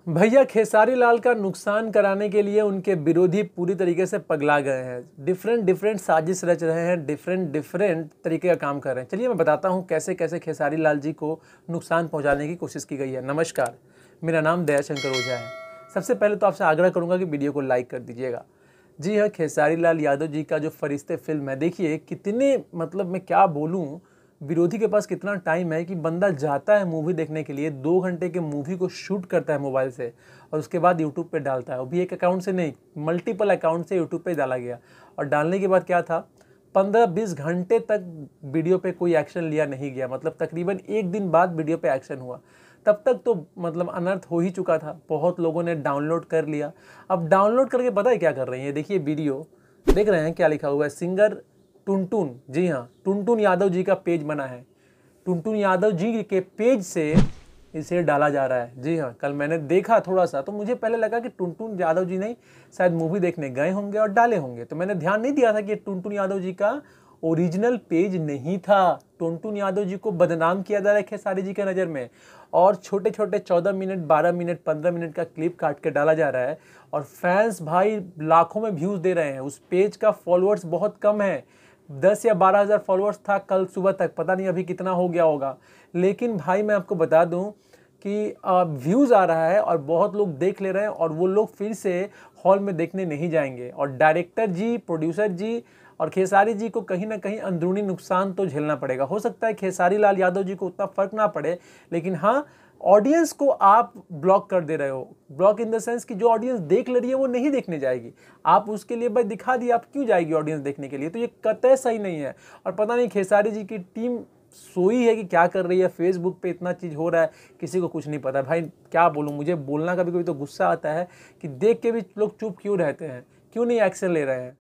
भैया खेसारी लाल का नुकसान कराने के लिए उनके विरोधी पूरी तरीके से पगला गए हैं। डिफरेंट साजिश रच रहे हैं, डिफरेंट तरीके का काम कर रहे हैं। चलिए मैं बताता हूँ कैसे कैसे खेसारी लाल जी को नुकसान पहुँचाने की कोशिश की गई है। नमस्कार, मेरा नाम दयाशंकर ओझा है। सबसे पहले तो आपसे आग्रह करूँगा कि वीडियो को लाइक कर दीजिएगा। जी हाँ, खेसारी लाल यादव जी का जो फरिश्ते फिल्म है, देखिए कितने मैं क्या बोलूँ, विरोधी के पास कितना टाइम है कि बंदा जाता है मूवी देखने के लिए, 2 घंटे के मूवी को शूट करता है मोबाइल से और उसके बाद यूट्यूब पे डालता है। वो भी एक अकाउंट से नहीं, मल्टीपल अकाउंट से यूट्यूब पे डाला गया। और डालने के बाद क्या था, 15-20 घंटे तक वीडियो पे कोई एक्शन लिया नहीं गया। तकरीबन 1 दिन बाद वीडियो पे एक्शन हुआ। तब तक तो अनर्थ हो ही चुका था। बहुत लोगों ने डाउनलोड कर लिया। अब डाउनलोड करके पता है क्या कर रही है, देखिए वीडियो देख रहे हैं क्या लिखा हुआ है, सिंगर टुनटुन। जी हाँ, टुनटुन यादव जी का पेज बना है। टुनटुन यादव जी के पेज से इसे डाला जा रहा है। जी हाँ, कल मैंने देखा थोड़ा सा, तो मुझे पहले लगा कि टुनटुन यादव जी नहीं, शायद मूवी देखने गए होंगे और डाले होंगे। तो मैंने ध्यान नहीं दिया था कि टुनटुन यादव जी का ओरिजिनल पेज नहीं था। टुनटुन यादव जी को बदनाम किया जा रहा है खेसारी जी के नज़र में, और छोटे छोटे 14 मिनट, 12 मिनट, 15 मिनट का क्लिप काट के डाला जा रहा है। और फैंस भाई लाखों में व्यूज़ दे रहे हैं। उस पेज का फॉलोअर्स बहुत कम है, 10 या 12 हज़ार फॉलोअर्स था कल सुबह तक, पता नहीं अभी कितना हो गया होगा। लेकिन भाई मैं आपको बता दूं कि व्यूज़ आ रहा है और बहुत लोग देख ले रहे हैं, और वो लोग फिर से हॉल में देखने नहीं जाएंगे। और डायरेक्टर जी, प्रोड्यूसर जी और खेसारी जी को कहीं ना कहीं अंदरूनी नुकसान तो झेलना पड़ेगा। हो सकता है खेसारी लाल यादव जी को उतना फर्क ना पड़े, लेकिन हाँ, ऑडियंस को आप ब्लॉक कर दे रहे हो। ब्लॉक इन द सेंस कि जो ऑडियंस देख ले रही है वो नहीं देखने जाएगी। आप उसके लिए भाई दिखा दिए, आप क्यों जाएगी ऑडियंस देखने के लिए? तो ये कतई सही नहीं है। और पता नहीं खेसारी जी की टीम सोई है कि क्या कर रही है। फेसबुक पे इतना चीज़ हो रहा है, किसी को कुछ नहीं पता। भाई क्या बोलूँ, मुझे बोलना कभी कभी तो गुस्सा आता है कि देख के भी लोग चुप क्यों रहते हैं, क्यों नहीं एक्शन ले रहे हैं।